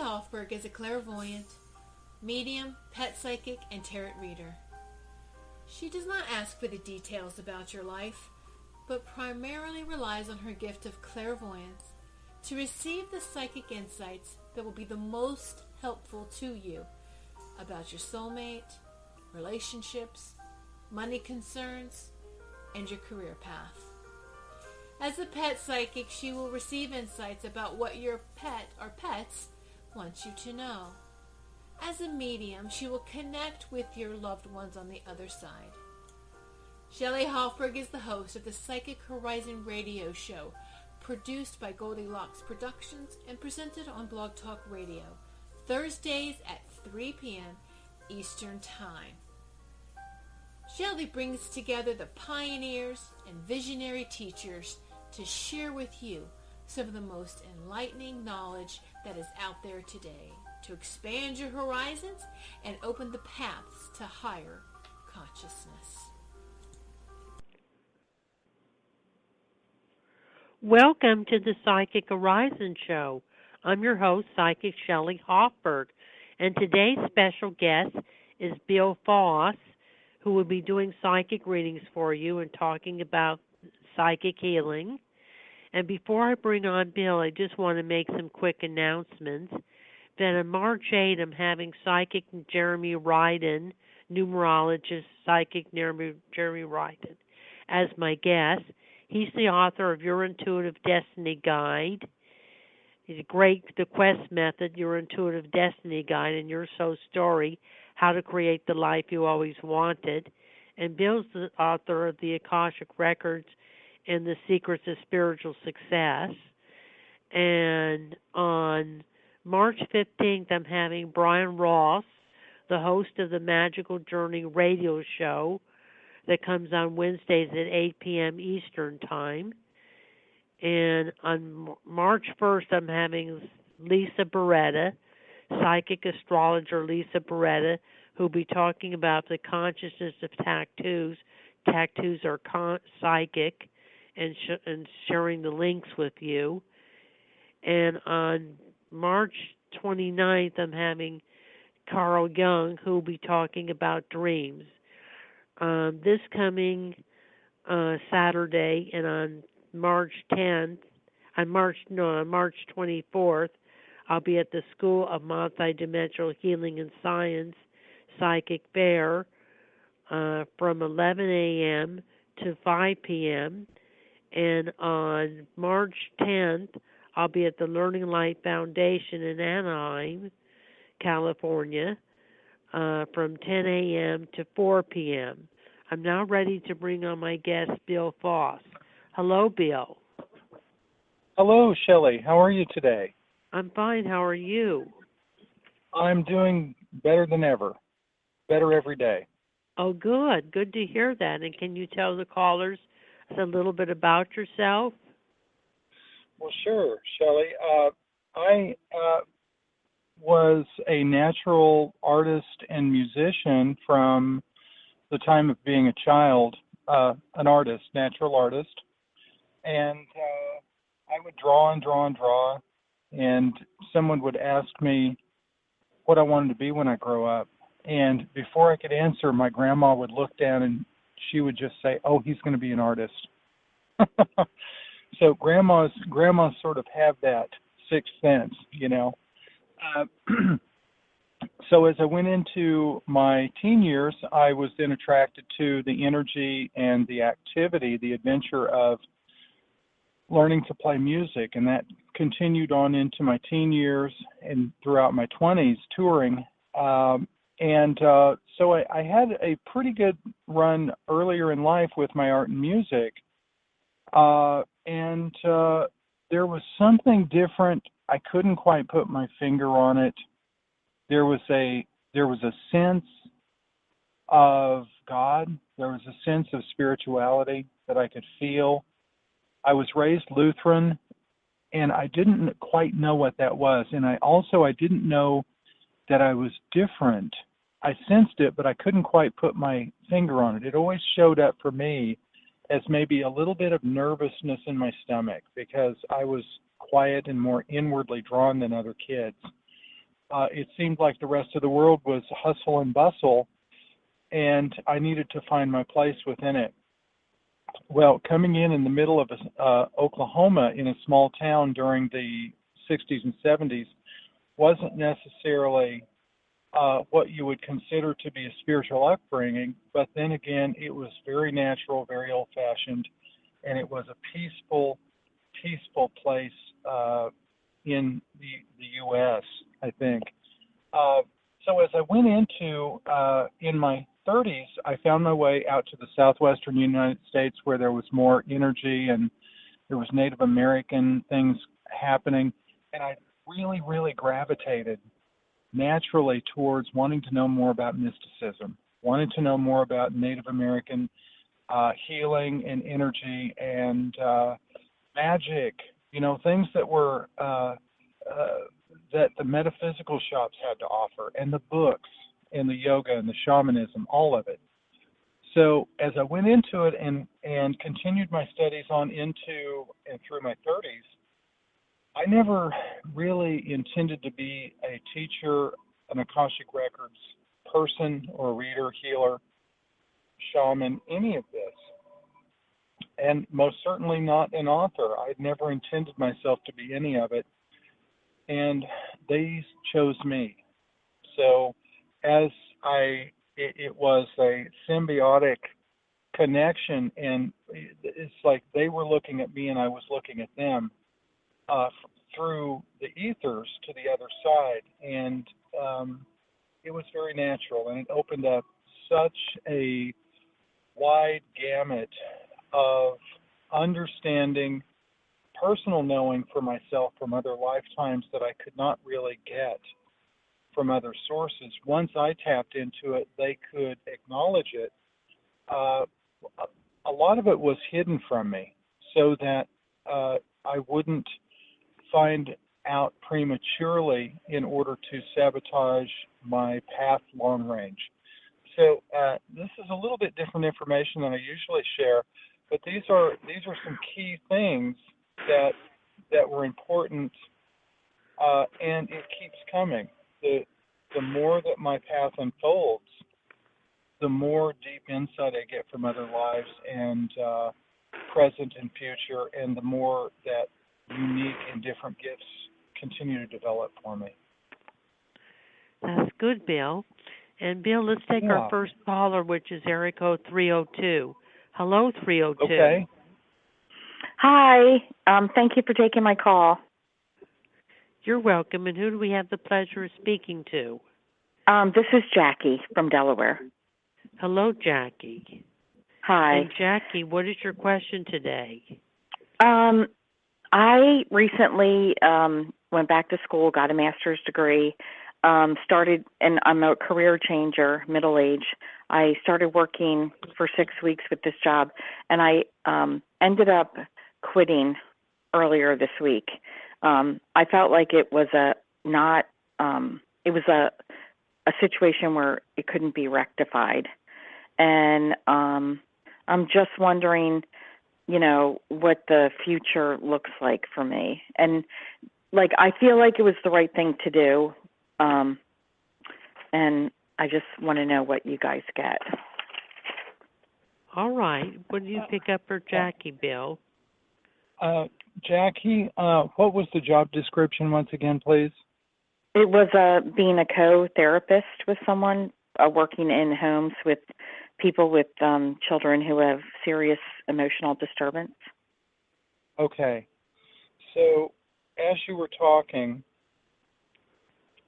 Hofberg is a clairvoyant, medium, pet psychic, and tarot reader. She does not ask for the details about your life, but primarily relies on her gift of clairvoyance to receive the psychic insights that will be the most helpful to you about your soulmate, relationships, money concerns, and your career path. As a pet psychic, she will receive insights about what your pet or pets want you to know. As a medium, she will connect with your loved ones on the other side. Shelley Hofberg is the host of the Psychic Horizon radio show, produced by Goldilocks Productions and presented on Blog Talk Radio, Thursdays at 3 p.m. Eastern Time. Shelley brings together the pioneers and visionary teachers to share with you some of the most enlightening knowledge that is out there today to expand your horizons and open the paths to higher consciousness. Welcome to the Psychic Horizon Show. I'm your host, Psychic Shelley Hofberg, and today's special guest is Bill Foss, who will be doing psychic readings for you and talking about psychic healing. And before I bring on Bill, I just want to make some quick announcements. That on March 8th, I'm having Psychic Jeremy Ryden, numerologist Psychic Jeremy Ryden, as my guest. He's the author of Your Intuitive Destiny Guide. He's the Quest Method, Your Intuitive Destiny Guide, and Your Soul Story, How to Create the Life You Always Wanted. And Bill's the author of the Akashic Records and the Secrets of Spiritual Success. And on March 15th, I'm having Brian Ross, the host of the Magical Journey radio show that comes on Wednesdays at 8 p.m. Eastern Time. And on March 1st, I'm having Lisa Barretta, psychic astrologer Lisa Barretta, who will be talking about the consciousness of tattoos. Tattoos are psychic, and sharing the links with you. And on March 29th, I'm having Carl Jung, who will be talking about dreams. This coming Saturday, and on March 24th, I'll be at the School of Multidimensional Healing and Science Psychic Fair from 11 a.m. to 5 p.m. And on March 10th, I'll be at the Learning Light Foundation in Anaheim, California, from 10 a.m. to 4 p.m. I'm now ready to bring on my guest, Bill Foss. Hello, Bill. Hello, Shelley. How are you today? I'm fine. How are you? I'm doing better than ever. Better every day. Oh, good. Good to hear that. And can you tell the callers a little bit about yourself? Well, sure, Shelley. I was a natural artist and musician from the time of being a child, an artist, natural artist. And I would draw and draw and draw, and someone would ask me what I wanted to be when I grow up. And before I could answer, my grandma would look down and she would just say, "Oh, he's going to be an artist." So grandmas sort of have that sixth sense, you know. So as I went into my teen years, I was then attracted to the energy and the activity, the adventure of learning to play music, and that continued on into my teen years and throughout my 20s touring. So I had a pretty good run earlier in life with my art and music. There was something different. I couldn't quite put my finger on it. There was a sense of God. There was a sense of spirituality that I could feel. I was raised Lutheran, and I didn't quite know what that was. And I didn't know that I was different. I sensed it, but I couldn't quite put my finger on it. It always showed up for me as maybe a little bit of nervousness in my stomach because I was quiet and more inwardly drawn than other kids. it seemed like the rest of the world was hustle and bustle, and I needed to find my place within it. Well, coming in the middle of Oklahoma in a small town during the 60s and 70s wasn't necessarily what you would consider to be a spiritual upbringing, but then again, it was very natural, very old-fashioned, and it was a peaceful place in the U.S., I think. So as I went into, in my 30s, I found my way out to the southwestern United States where there was more energy and there was Native American things happening, and I really, really gravitated naturally towards wanting to know more about mysticism, wanted to know more about Native American healing and energy and magic, things that were that the metaphysical shops had to offer, and the books and the yoga and the shamanism, all of it. So as I went into it and continued my studies on into and through my 30s, I never really intended to be a teacher, an Akashic Records person or reader, healer, shaman, any of this. And most certainly not an author. I'd never intended myself to be any of it. And they chose me. So as it was a symbiotic connection, and it's like they were looking at me and I was looking at them through the ethers to the other side, and it was very natural, and it opened up such a wide gamut of understanding, personal knowing for myself from other lifetimes that I could not really get from other sources. Once I tapped into it, they could acknowledge it. A lot of it was hidden from me so that I wouldn't find out prematurely in order to sabotage my path long range. So this is a little bit different information than I usually share, but these are some key things that were important, and it keeps coming. The more that my path unfolds, the more deep insight I get from other lives and present and future, and the more that unique and different gifts continue to develop for me. That's good, Bill. And Bill, let's take our first caller, which is area code 302. Hello, 302. Okay. Hi. Thank you for taking my call. You're welcome. And who do we have the pleasure of speaking to? This is Jackie from Delaware. Hello, Jackie. Hi. And Jackie, what is your question today? I recently went back to school, got a master's degree, started, and I'm a career changer, middle age. I started working for 6 weeks with this job, and I ended up quitting earlier this week. I felt like it was a situation where it couldn't be rectified. And I'm just wondering, what the future looks like for me. And I feel like it was the right thing to do. And I just want to know what you guys get. All right. What do you pick up for Jackie, Bill? Jackie, what was the job description once again, please? It was being a co-therapist with someone, working in homes with people with children who have serious emotional disturbance. Okay. So as you were talking,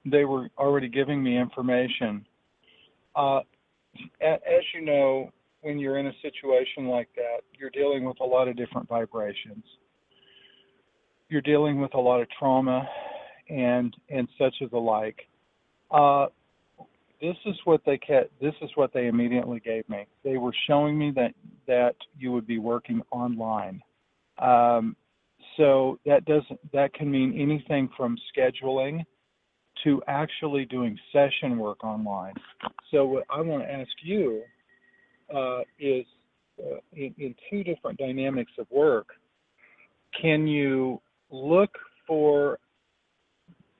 they were already giving me information. As you know, when you're in a situation like that, you're dealing with a lot of different vibrations. You're dealing with a lot of trauma and such as the like. This is what they immediately gave me. They were showing me that you would be working online. So that can mean anything from scheduling to actually doing session work online. So what I want to ask you is in two different dynamics of work, can you look for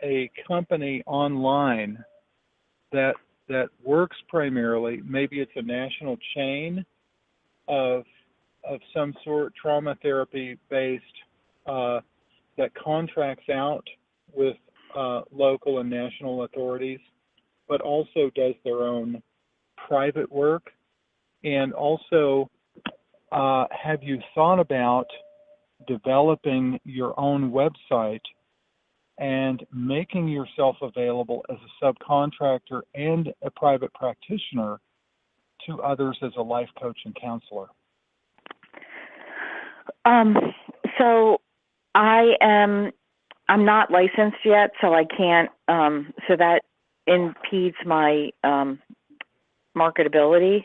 a company online that works primarily, maybe it's a national chain of some sort, trauma therapy based, that contracts out with local and national authorities, but also does their own private work. And also, have you thought about developing your own website and making yourself available as a subcontractor and a private practitioner to others as a life coach and counselor? So I'm not licensed yet, so I can't, so that impedes my marketability.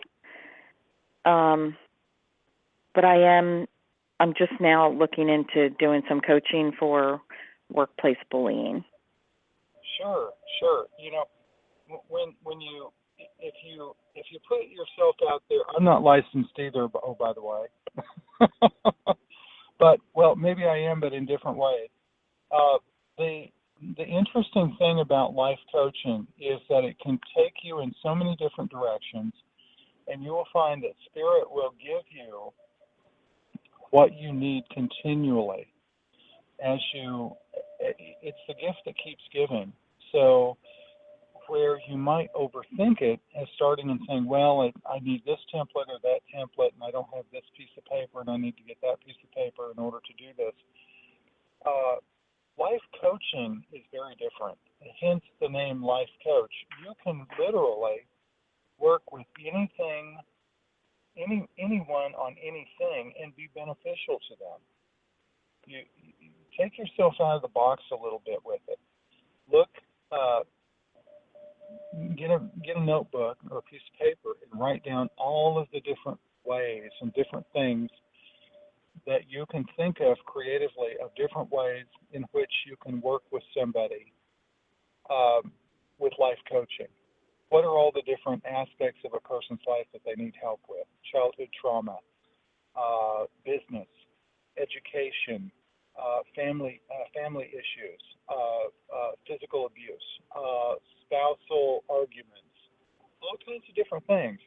But I'm just now looking into doing some coaching for workplace bullying. Sure. You know, if you put yourself out there, I'm not licensed either. Oh, by the way, but well, maybe I am, but in different ways. The interesting thing about life coaching is that it can take you in so many different directions, and you will find that Spirit will give you what you need continually as it's the gift that keeps giving. So where you might overthink it as starting and saying, well, I need this template or that template, and I don't have this piece of paper, and I need to get that piece of paper in order to do this. Life coaching is very different, hence the name Life Coach. You can literally work with anyone on anything and be beneficial to them. You take yourself out of the box a little bit with it. Look, get a notebook or a piece of paper and write down all of the different ways and different things that you can think of creatively, of different ways in which you can work with somebody with life coaching. What are all the different aspects of a person's life that they need help with? Childhood trauma, business, education, family issues, physical abuse, spousal arguments, all kinds of different things,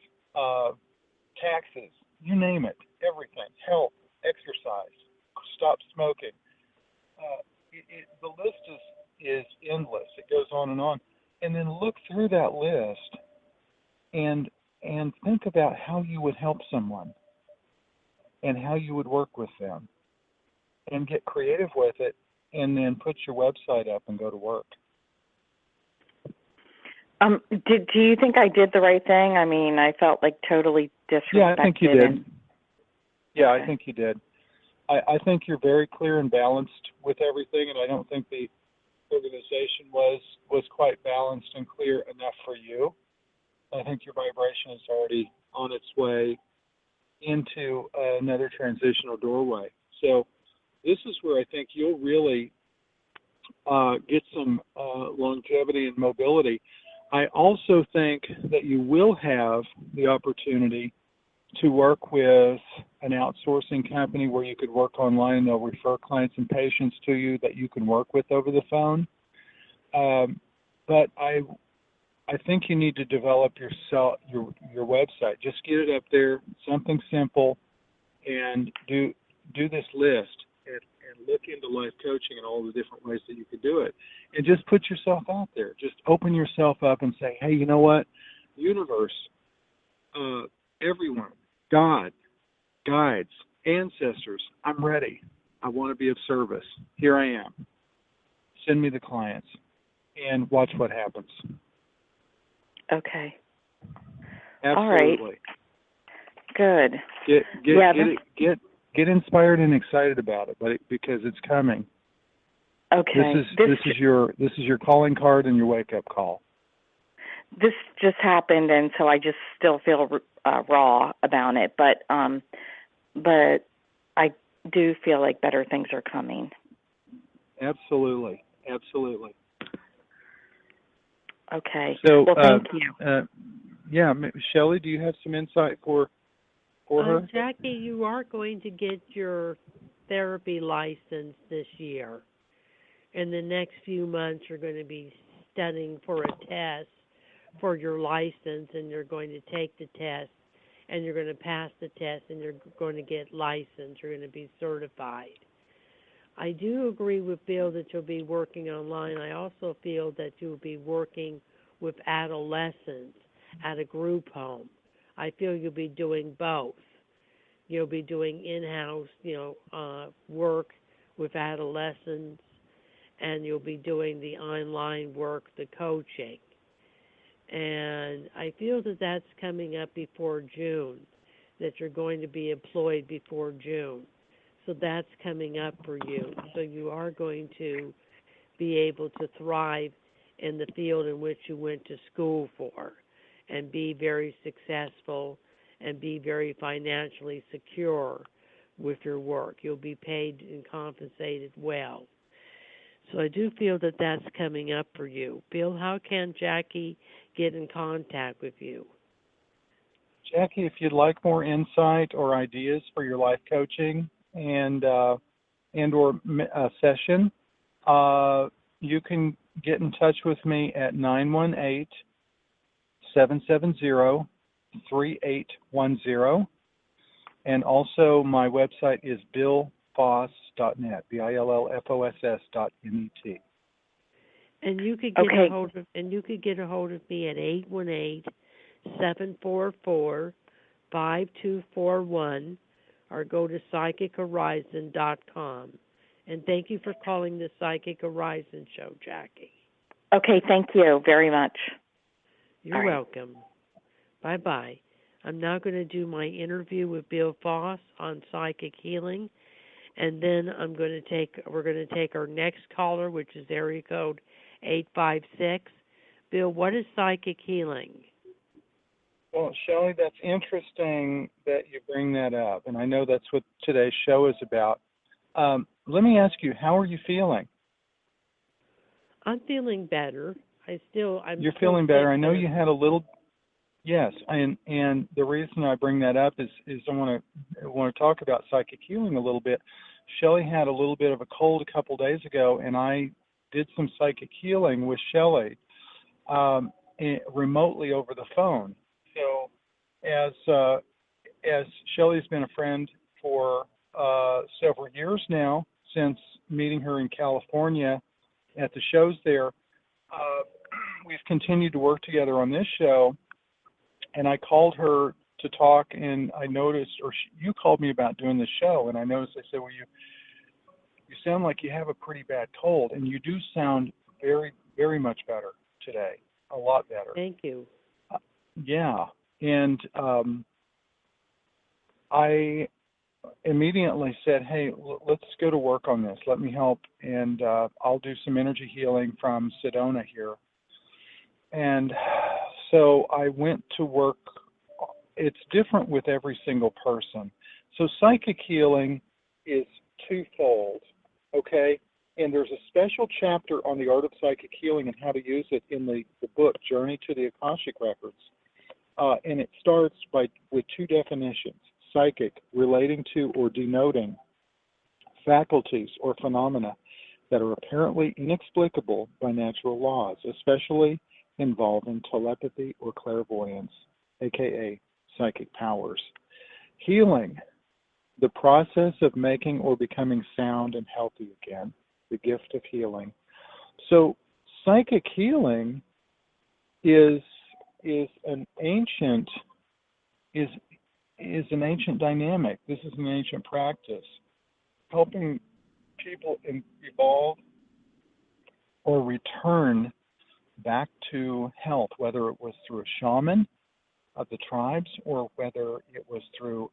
taxes, you name it, everything, health, exercise, stop smoking. The list is endless. It goes on. And then look through that list and think about how you would help someone and how you would work with them, and get creative with it, and then put your website up and go to work. Do you think I did the right thing? I mean, I felt like totally disrespected. Yeah, I think you did. Yeah, okay. I think you did. I think you're very clear and balanced with everything, and I don't think the organization was quite balanced and clear enough for you. I think your vibration is already on its way into another transitional doorway. So this is where I think you'll really get some longevity and mobility. I also think that you will have the opportunity to work with an outsourcing company where you could work online and they'll refer clients and patients to you that you can work with over the phone. But I think you need to develop your website. Just get it up there, something simple, and do this list and look into life coaching and all the different ways that you could do it. And just put yourself out there. Just open yourself up and say, hey, you know what? Universe, everyone, God, guides, ancestors, I'm ready. I want to be of service. Here I am. Send me the clients and watch what happens. Okay. Absolutely. All right. Good. Get inspired and excited about it, because it's coming. Okay. This is your calling card and your wake up call. This just happened, and so I just still feel raw about it. But I do feel like better things are coming. Absolutely. Okay. So, well, thank you. Yeah, Shelley, do you have some insight for her? Jackie, you are going to get your therapy license this year. In the next few months, you're going to be studying for a test for your license, and you're going to take the test, and you're going to pass the test, and you're going to get licensed. You're going to be certified. I do agree with Bill that you'll be working online. I also feel that you'll be working with adolescents at a group home. I feel you'll be doing both. You'll be doing in-house, work with adolescents, and you'll be doing the online work, the coaching. And I feel that that's coming up before June, that you're going to be employed before June. So that's coming up for you. So you are going to be able to thrive in the field in which you went to school for and be very successful and be very financially secure with your work. You'll be paid and compensated well. So I do feel that that's coming up for you. Bill, how can Jackie get in contact with you? Jackie, if you'd like more insight or ideas for your life coaching and or session, you can get in touch with me at 918-770-3810. And also my website is billfoss.net, BILLFOSS.net. And you could get a hold of me at 818-744-5241 or go to psychichorizon.com. And thank you for calling the Psychic Horizon Show, Jackie. Okay, thank you very much. You're welcome. Bye-bye. I'm now going to do my interview with Bill Foss on psychic healing, and then we're going to take our next caller, which is area code 856. Bill, what is psychic healing? Well, Shelley, that's interesting that you bring that up, and I know that's what today's show is about. Let me ask you, how are you feeling? I'm feeling better. You're feeling better. I know you had a little. Yes, and the reason I bring that up is I want to talk about psychic healing a little bit. Shelley had a little bit of a cold a couple days ago, and I did some psychic healing with Shelley remotely over the phone. So, as Shelley's been a friend for several years now, since meeting her in California at the shows there, we've continued to work together on this show. And I called her to talk, and I noticed, you called me about doing the show, and I noticed, I said, well, you sound like you have a pretty bad cold, and you do sound very, very much better today, a lot better. Thank you. Yeah, and I immediately said, hey, let's go to work on this. Let me help, and I'll do some energy healing from Sedona here. And so I went to work. It's different with every single person. So psychic healing is twofold, okay? And there's a special chapter on the art of psychic healing and how to use it in the book, Journey to the Akashic Records. And it starts with two definitions: psychic, relating to or denoting faculties or phenomena that are apparently inexplicable by natural laws, especially involving telepathy or clairvoyance, aka psychic powers. Healing, the process of making or becoming sound and healthy again, the gift of healing. So psychic healing is an ancient dynamic. This is an ancient practice, helping people evolve or return back to health, whether it was through a shaman of the tribes or whether it was through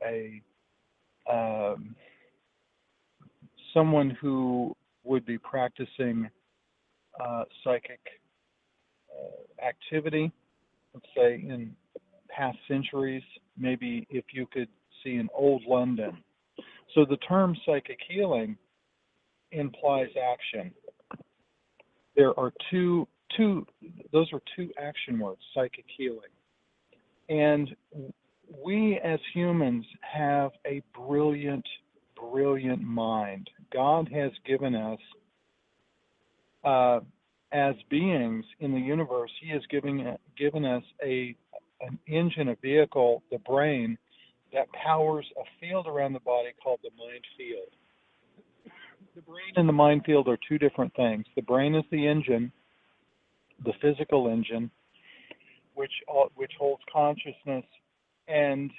someone who would be practicing psychic activity, let's say in past centuries, maybe if you could see in old London. So the term psychic healing implies action. There are those are two action words, psychic healing. And we as humans have a brilliant, brilliant mind. God has given us as beings in the universe, he has given us an engine, a vehicle, the brain, that powers a field around the body called the mind field. The brain and the mind field are two different things. The brain is the engine, the physical engine, which holds consciousness, and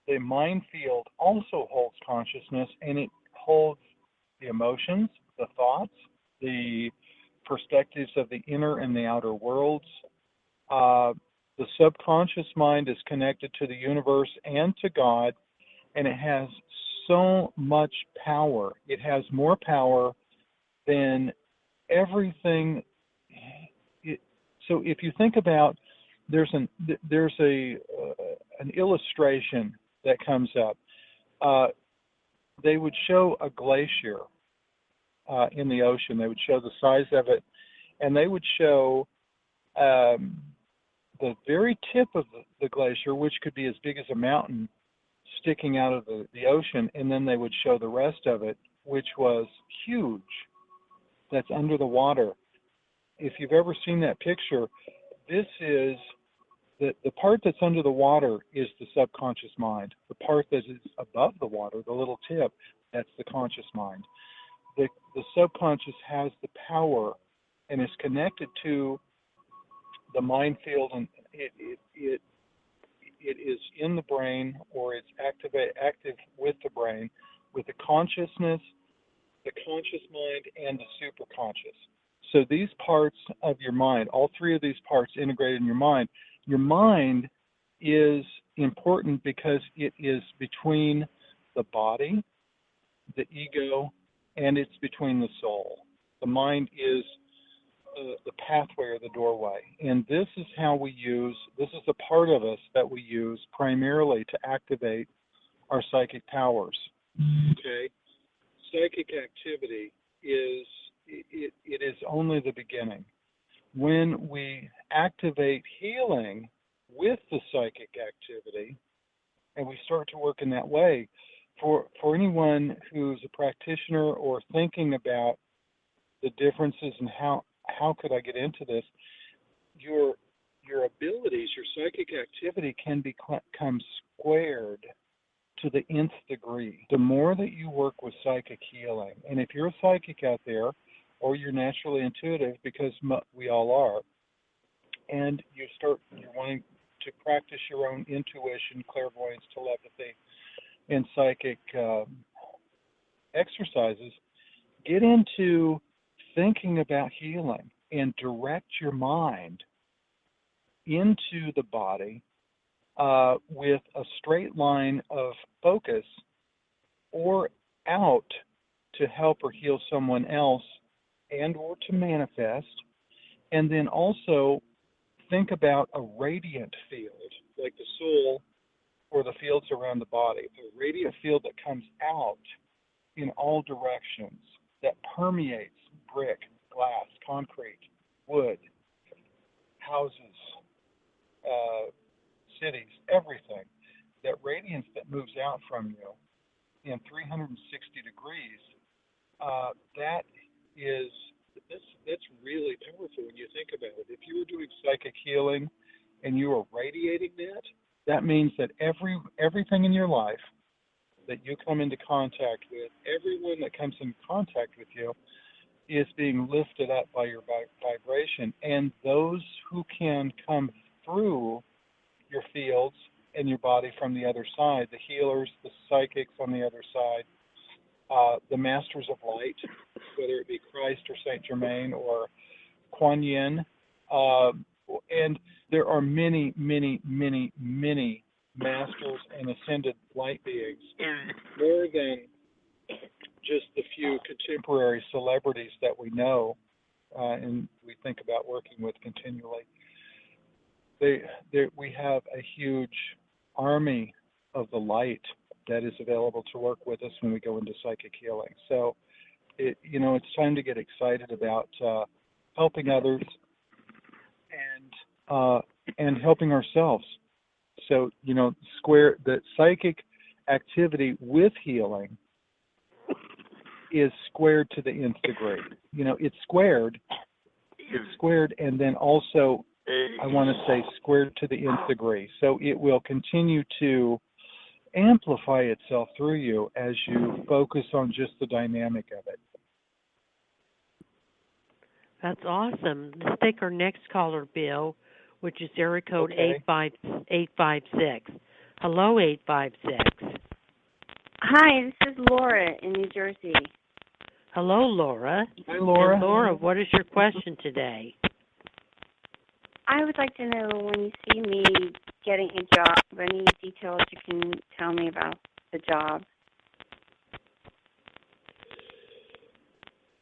the mind field also holds consciousness, and it holds the emotions, the thoughts, the perspectives of the inner and the outer worlds. The subconscious mind is connected to the universe and to God, and it has so much power. It has more power than everything. So if you think about, there's an illustration that comes up. They would show a glacier in the ocean. They would show the size of it, and they would show the very tip of the glacier, which could be as big as a mountain, sticking out of the ocean, and then they would show the rest of it, which was huge. That's under the water. If you've ever seen that picture, this is the part that's under the water is the subconscious mind. The part that is above the water, the little tip, that's the conscious mind. The subconscious has the power and is connected to the mind field, and it is in the brain, or it's active with the brain, with the consciousness, the conscious mind, and the superconscious. So these parts of your mind, all three of these parts integrated in your mind is important because it is between the body, the ego, and it's between the soul. The mind is the pathway or the doorway. And this is the part of us that we use primarily to activate our psychic powers. Okay? Psychic activity is only the beginning. When we activate healing with the psychic activity, and we start to work in that way, for anyone who's a practitioner or thinking about the differences and how could I get into this, your abilities, your psychic activity can become squared to the nth degree. The more that you work with psychic healing, and if you're a psychic out there, or you're naturally intuitive, because we all are, and you're wanting to practice your own intuition, clairvoyance, telepathy, and psychic exercises, get into thinking about healing and direct your mind into the body with a straight line of focus or out to help or heal someone else and or to manifest. And then also think about a radiant field, like the soul or the fields around the body, a radiant field that comes out in all directions, that permeates brick, glass, concrete, wood, houses, cities, everything. That radiance that moves out from you in 360 degrees, that's really powerful when you think about it. If you were doing psychic healing and you are radiating that means that everything in your life that you come into contact with, everyone that comes in contact with you, is being lifted up by your vibration. And those who can come through your fields and your body from the other side, the healers, the psychics on the other side, the masters of light, whether it be Christ or Saint Germain or Kuan Yin, and there are many, many, many, many masters and ascended light beings, more than just the few contemporary celebrities that we know and we think about working with continually. We have a huge army of the light that is available to work with us when we go into psychic healing. So, it's time to get excited about helping others and helping ourselves. So, square the psychic activity with healing is squared to the nth degree. You know, it's squared, and then also, I want to say squared to the nth degree. So it will continue to amplify itself through you as you focus on just the dynamic of it. That's awesome. Let's take our next caller, Bill, which is area code 856. Hello, 856. Hi, this is Laura in New Jersey. Hello, Laura. Hi, Laura. And Laura, what is your question today? I would like to know when you see me getting a job, any details you can tell me about the job.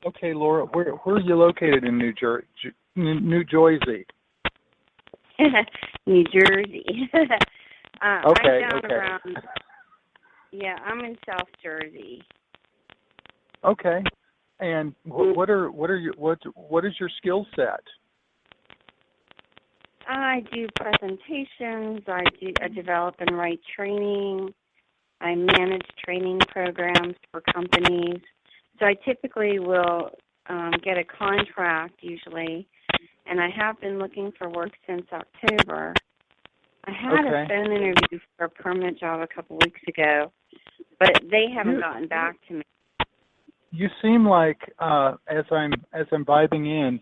Okay, Laura, where are you located in New Jersey? New Jersey. Okay, I'm down okay. around. Yeah, I'm in South Jersey. Okay, and what is your skill set? I do presentations. I develop and write training. I manage training programs for companies. So I typically will get a contract usually, and I have been looking for work since October. I had a phone interview for a permanent job a couple weeks ago, but they haven't gotten back to me. You seem like, as I'm vibing in,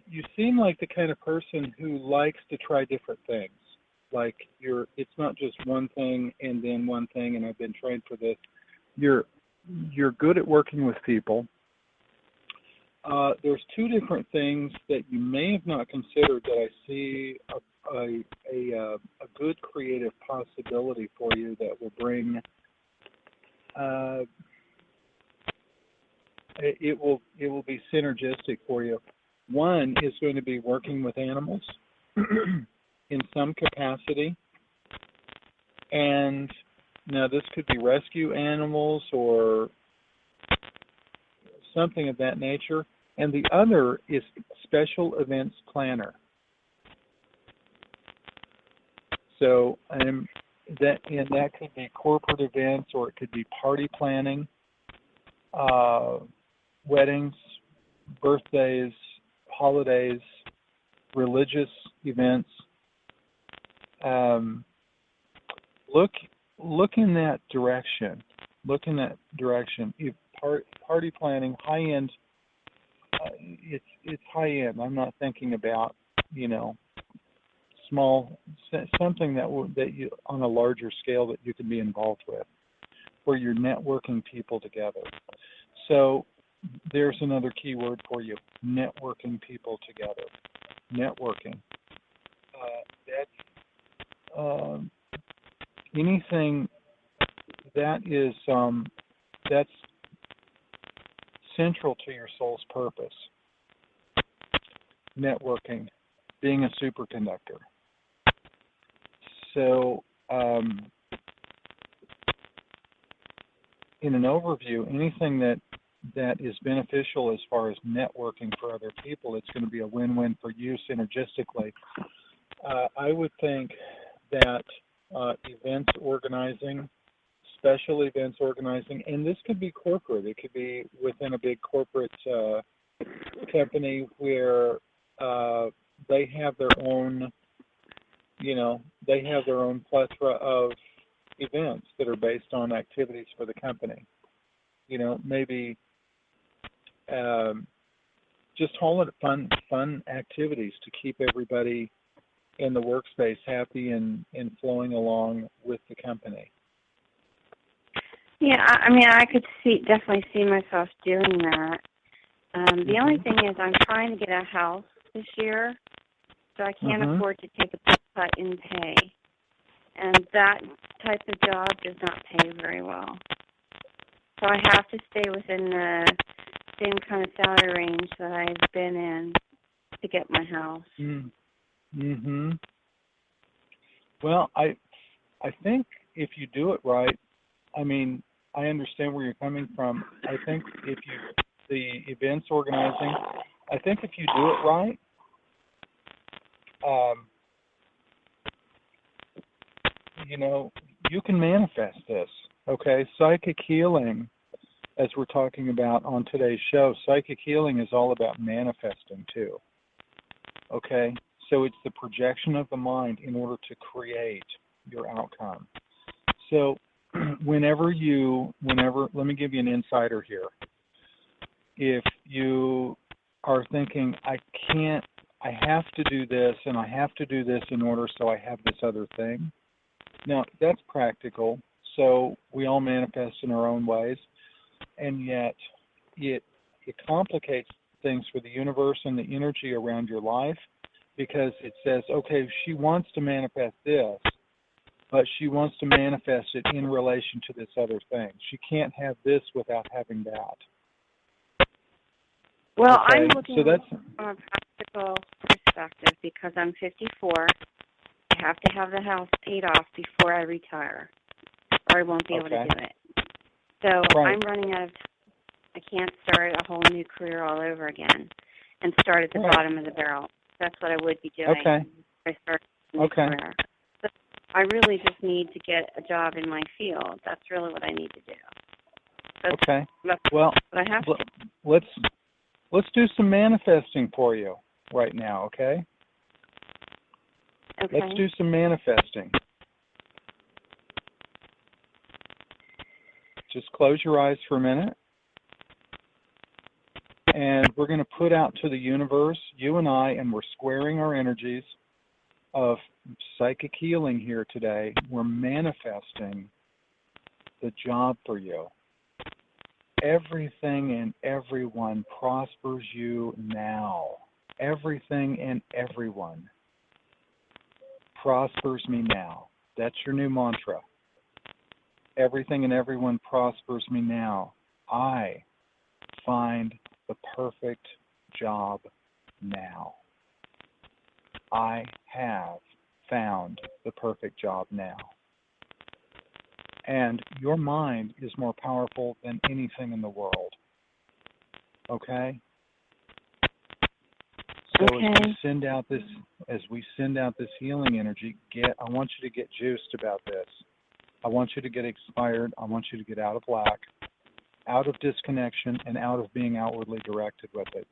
you seem like the kind of person who likes to try different things. Like it's not just one thing and then one thing, and I've been trained for this. You're good at working with people. There's two different things that you may have not considered that I see a good creative possibility for you that will bring. It will be synergistic for you. One is going to be working with animals in some capacity, and now this could be rescue animals or something of that nature. And the other is special events planner. So that could be corporate events, or it could be party planning, weddings, birthdays, holidays, religious events. Look in that direction. Look in that direction. If party planning, high end. It's high end. I'm not thinking about small, something that you on a larger scale that you can be involved with, where you're networking people together. So there's another key word for you: networking people together. Networking. That's anything that is that's central to your soul's purpose. Networking, being a superconductor. So, in an overview, anything that is beneficial as far as networking for other people, it's going to be a win-win for you synergistically. I would think that events organizing, special events organizing, and this could be corporate. It could be within a big corporate company where they have their own, plethora of events that are based on activities for the company. Maybe just call it fun activities to keep everybody in the workspace happy and flowing along with the company. Yeah, I mean, I could definitely see myself doing that. The only thing is I'm trying to get a house this year, so I can't afford to take a cut in pay. And that type of job does not pay very well. So I have to stay within the same kind of salary range that I've been in to get my house. Mm-hmm. Well, I think if you do it right, I mean, I understand where you're coming from. I think the events organizing, I think if you do it right, you can manifest this. Okay, psychic healing as we're talking about on today's show, psychic healing is all about manifesting too. Okay? So it's the projection of the mind in order to create your outcome. So whenever, let me give you an insider here. If you are thinking, I have to do this and I have to do this in order so I have this other thing. Now, that's practical. So we all manifest in our own ways. And yet it complicates things for the universe and the energy around your life, because it says, okay, she wants to manifest this, but she wants to manifest it in relation to this other thing. She can't have this without having that. Well, Okay, I'm looking so that's from a practical perspective because I'm 54. I have to have the house paid off before I retire, or I won't be able to do it. So right. I'm running out of time. I can't start a whole new career all over again and start at the bottom of the barrel. That's what I would be doing if I start a new career. So I really just need to get a job in my field. That's really what I need to do. That's well, what I have to. Let's do some manifesting for you right now, okay? Okay. Let's do some manifesting. Just close your eyes for a minute. And we're going to put out to the universe, you and I, and we're squaring our energies of psychic healing here today. We're manifesting the job for you. Everything and everyone prospers you now. Everything and everyone prospers me now. That's your new mantra. Everything and everyone prospers me now. I find the perfect job now. I have found the perfect job now. And your mind is more powerful than anything in the world. Okay? So as we send out this healing energy, I want you to get juiced about this. I want you to get inspired. I want you to get out of lack, out of disconnection, and out of being outwardly directed with it.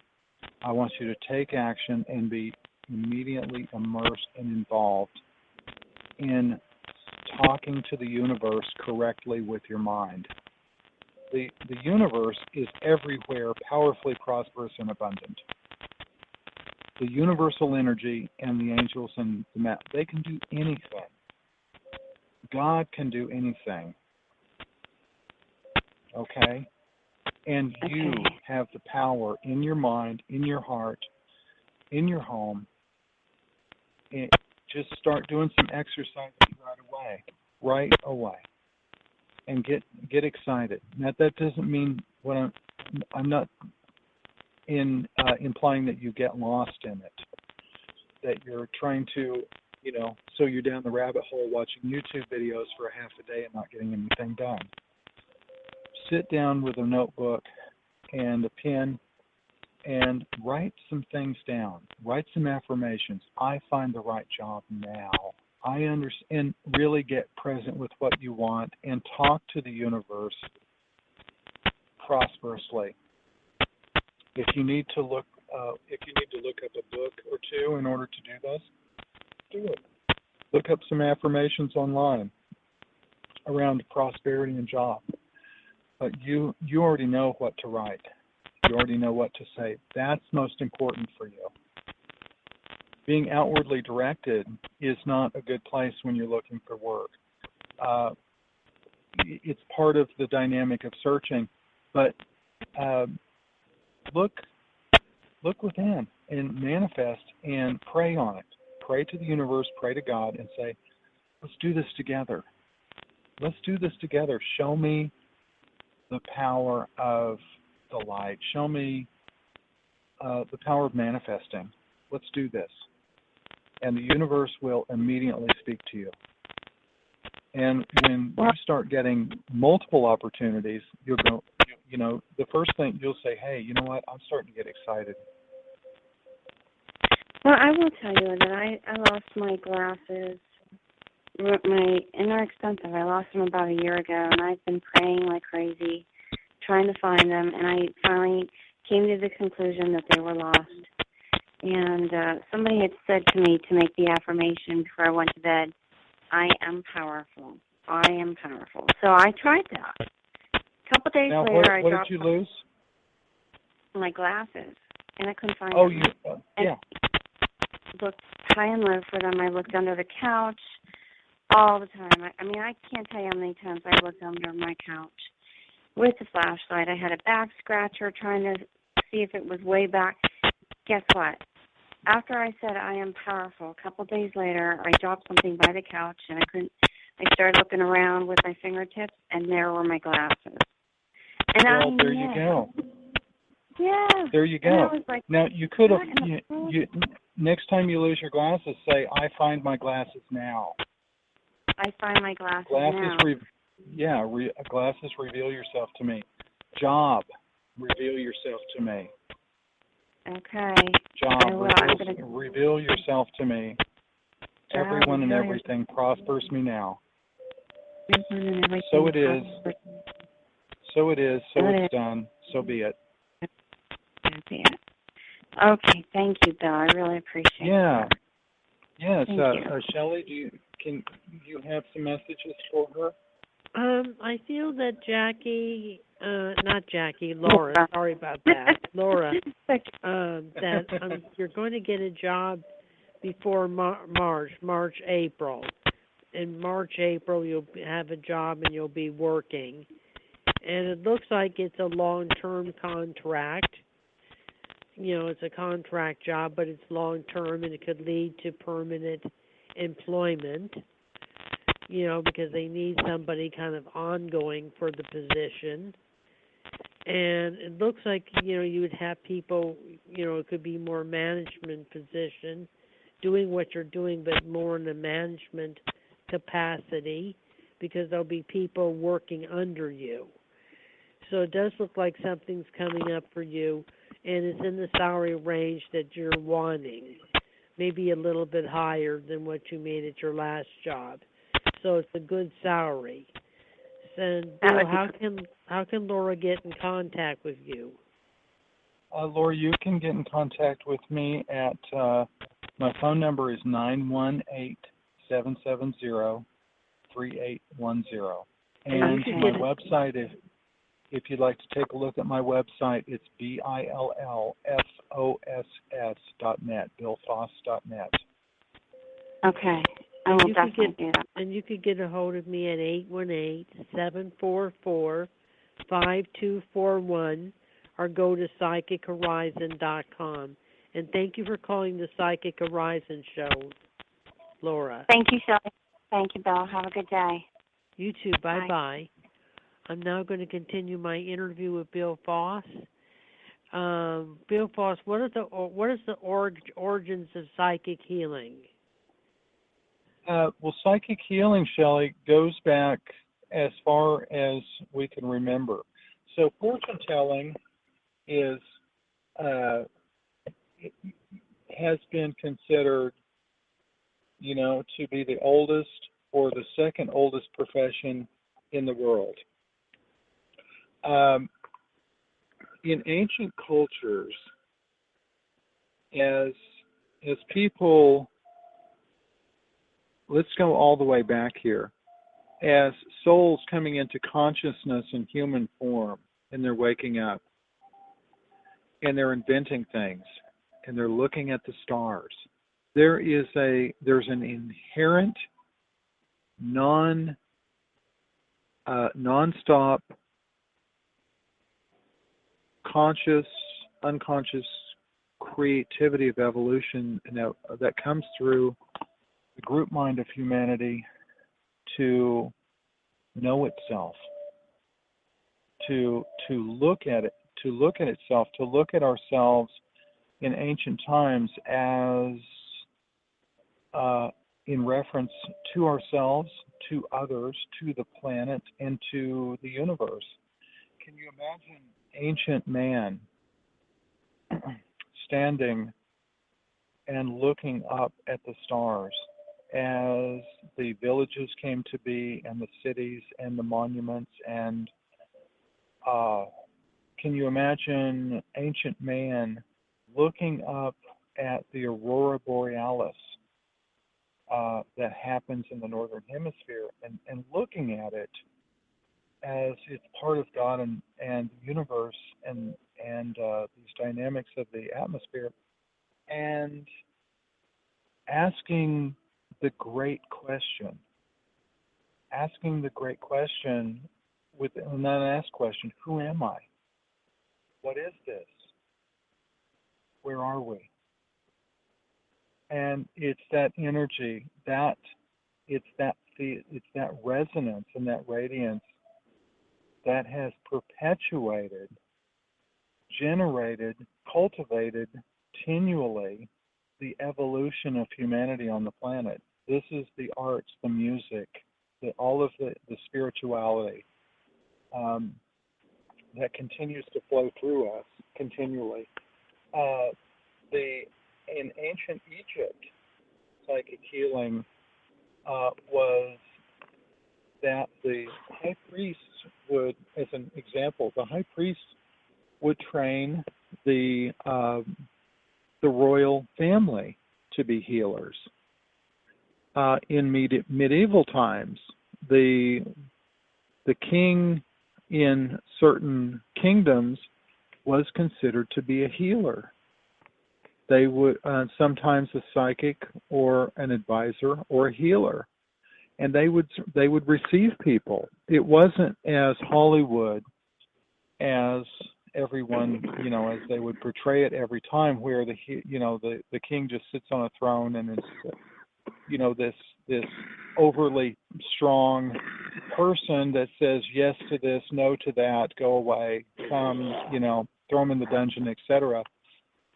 I want you to take action and be immediately immersed and involved in talking to the universe correctly with your mind. The universe is everywhere, powerfully prosperous and abundant. The universal energy and the angels and the map, they can do anything. God can do anything. Okay? And you have the power in your mind, in your heart, in your home. And just start doing some exercises right away. And get excited. Now, that doesn't mean I'm not implying that you get lost in it, that you're trying to, so you're down the rabbit hole watching YouTube videos for a half a day and not getting anything done. Sit down with a notebook and a pen and write some things down. Write some affirmations. I find the right job now. I understand. Really get present with what you want and talk to the universe prosperously. If you need to look up a book or two in order to do this, do it. Look up some affirmations online around prosperity and job. But you already know what to write. You already know what to say. That's most important for you. Being outwardly directed is not a good place when you're looking for work. It's part of the dynamic of searching, but look within and manifest and pray on it. Pray to the universe, pray to God, and say, let's do this together. Let's do this together. Show me the power of the light. Show me the power of manifesting. Let's do this. And the universe will immediately speak to you. And when you start getting multiple opportunities, you'll go, the first thing you'll say, hey, you know what? I'm starting to get excited. Well, I will tell you that I lost my glasses. And they're expensive. I lost them about a year ago, and I've been praying like crazy, trying to find them, and I finally came to the conclusion that they were lost. And somebody had said to me to make the affirmation before I went to bed, I am powerful. I am powerful. So I tried that. A couple days Now, later, what did you lose? My glasses, and I couldn't find Oh, them. yeah. I looked high and low for them. I looked under the couch all the time. I mean, I can't tell you how many times I looked under my couch with the flashlight. I had a back scratcher trying to see if it was way back. Guess what? After I said I am powerful, a couple days later, I dropped something by the couch, and I started looking around with my fingertips, and there were my glasses. And there you go. Yeah. There you go. And I was like, now, you could have, next time you lose your glasses, say, I find my glasses now. I find my glasses now. Glasses, reveal yourself to me. Job, reveal yourself to me. Okay. Job, reveal yourself to me. Everyone and everything prospers me now. So it is. So it is. So it's done. So be it. Okay, thank you, Bill. I really appreciate it. Yes. Thank you. Shelley, do you have some messages for her? I feel that Laura, sorry about that. Laura, that you're going to get a job before March, April. In March, April, you'll have a job and you'll be working. And it looks like it's a long-term contract. It's a contract job, but it's long-term, and it could lead to permanent employment, because they need somebody kind of ongoing for the position. And it looks like, you would have people, it could be more management position, doing what you're doing, but more in a management capacity, because there'll be people working under you. So it does look like something's coming up for you, and it's in the salary range that you're wanting, maybe a little bit higher than what you made at your last job. So it's a good salary. And Bill, how can Laura get in contact with you? Laura, you can get in contact with me at my phone number is 918-770-3810. And my website, if you'd like to take a look at my website, it's BILLFOSS.net, billfoss.net. Okay. I will definitely do that. And you could get a hold of me at 818-744-5241 or go to psychichorizon.com. And thank you for calling the Psychic Horizon Show, Laura. Thank you, Shelley. Thank you, Bill. Have a good day. You too. Bye-bye. I'm now going to continue my interview with Bill Foss. Bill Foss, what is the origins of psychic healing? Well, psychic healing, Shelley, goes back as far as we can remember. So fortune telling has been considered, to be the oldest or the second oldest profession in the world. In ancient cultures, as people, let's go all the way back here, as souls coming into consciousness in human form, and they're waking up, and they're inventing things, and they're looking at the stars. There's an inherent non-stop conscious, unconscious creativity of evolution that comes through the group mind of humanity to know itself, to look at it, to look at itself, to look at ourselves in ancient times as in reference to ourselves, to others, to the planet, and to the universe. Can you imagine ancient man standing and looking up at the stars as the villages came to be, and the cities and the monuments and Can you imagine ancient man looking up at the aurora borealis that happens in the northern hemisphere and looking at it as it's part of God and the universe and these dynamics of the atmosphere, and asking the great question with an unasked question: who am I? What is this? Where are we? And it's that energy, it's that resonance and that radiance that has perpetuated, generated, cultivated continually the evolution of humanity on the planet. This is the arts, the music, all of the spirituality that continues to flow through us continually. In ancient Egypt, psychic healing was that the high priest would, as an example, the high priest would train the royal family to be healers. In medieval times, the king in certain kingdoms was considered to be a healer. They would sometimes a psychic or an advisor or a healer, and they would receive people. It wasn't as Hollywood as everyone, as they would portray it every time, where the king just sits on a throne and is this overly strong person that says yes to this, no to that, go away, come, throw him in the dungeon, etc.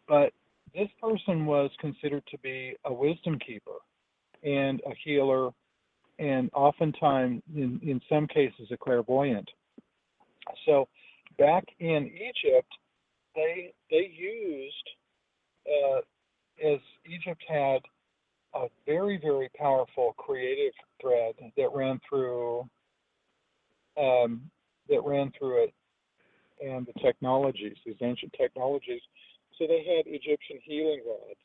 But this person was considered to be a wisdom keeper and a healer, and oftentimes, in some cases, a clairvoyant. So back in Egypt, they used, as Egypt had a very, very powerful creative thread that ran through it, and the technologies, these ancient technologies. So they had Egyptian healing rods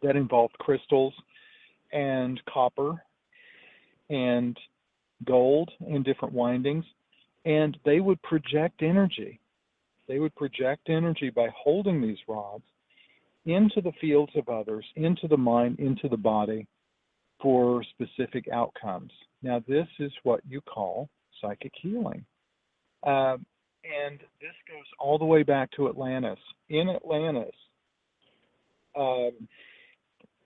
that involved crystals and copper and gold in different windings, and they would project energy. They would project energy by holding these rods into the fields of others, into the mind, into the body, for specific outcomes. Now, this is what you call psychic healing. And this goes all the way back to Atlantis. In Atlantis,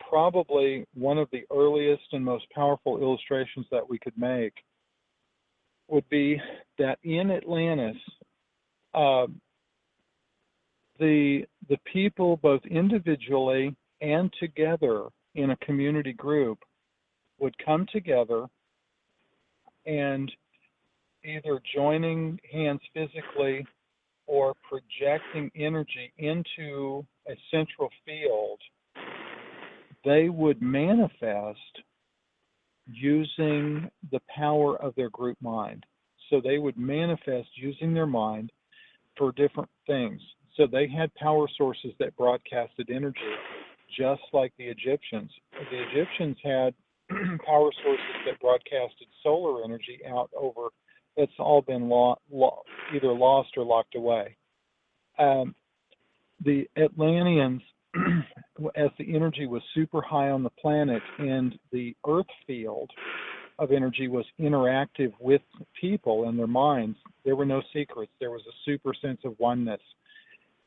probably one of the earliest and most powerful illustrations that we could make would be that in Atlantis, the people, both individually and together in a community group, would come together and either joining hands physically or projecting energy into a central field, they would manifest using the power of their group mind. So they would manifest using their mind for different things. So they had power sources that broadcasted energy, just like the Egyptians. The Egyptians had power sources that broadcasted solar energy out over. That's all been either lost or locked away. The Atlanteans, as the energy was super high on the planet and the earth field of energy was interactive with people and their minds, there were no secrets. There was a super sense of oneness.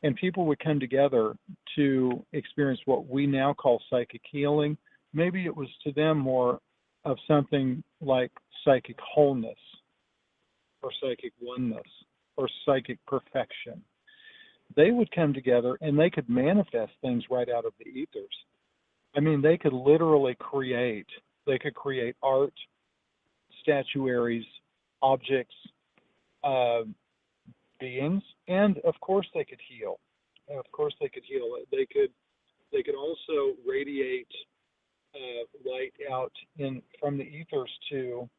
And people would come together to experience what we now call psychic healing. Maybe it was to them more of something like psychic wholeness, or psychic oneness, or psychic perfection. They would come together and they could manifest things right out of the ethers. I mean, they could literally create art, statuaries, objects, beings, and of course they could heal. They could also radiate light out from the ethers to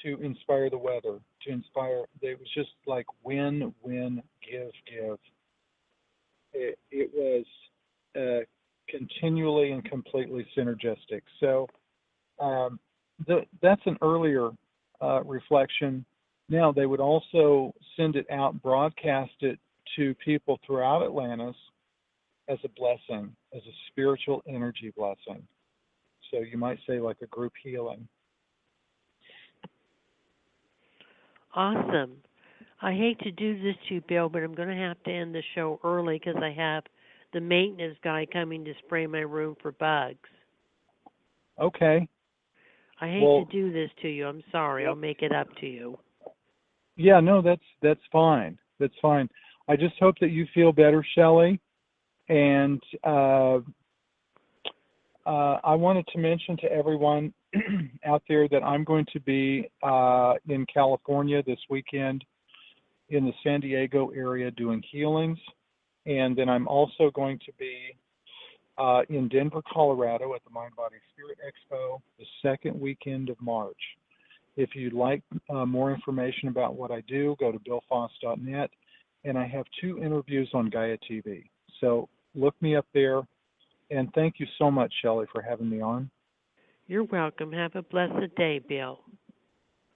inspire the weather, to inspire. It was just like win, win, give, give. It was continually and completely synergistic. So that's an earlier reflection. Now, they would also send it out, broadcast it to people throughout Atlantis as a blessing, as a spiritual energy blessing. So you might say like a group healing. Awesome. I hate to do this to you, Bill, but I'm going to have to end the show early because I have the maintenance guy coming to spray my room for bugs. Okay. I hate to do this to you. I'm sorry. Yep. I'll make it up to you. Yeah, no, that's fine. That's fine. I just hope that you feel better, Shelley. And I wanted to mention to everyone out there that I'm going to be in California this weekend in the San Diego area doing healings. And then I'm also going to be in Denver, Colorado at the Mind Body Spirit Expo the second weekend of March. If you'd like more information about what I do, go to billfoss.net. And I have 2 interviews on Gaia TV. So look me up there. And thank you so much, Shelley, for having me on. You're welcome. Have a blessed day, Bill.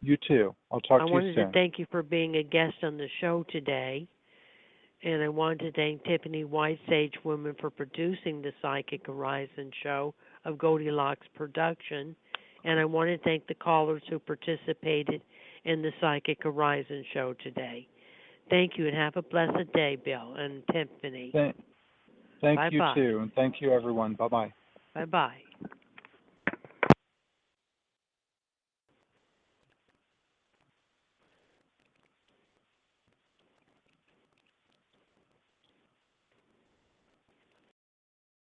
You too. I'll talk to you soon. I wanted to thank you for being a guest on the show today. And I want to thank Tiffany White, Sage Woman, for producing the Psychic Horizon show of Goldilocks Production. And I want to thank the callers who participated in the Psychic Horizon show today. Thank you, and have a blessed day, Bill and Tiffany. Thank Bye-bye. you, too, and thank you, everyone. Bye-bye. Bye-bye.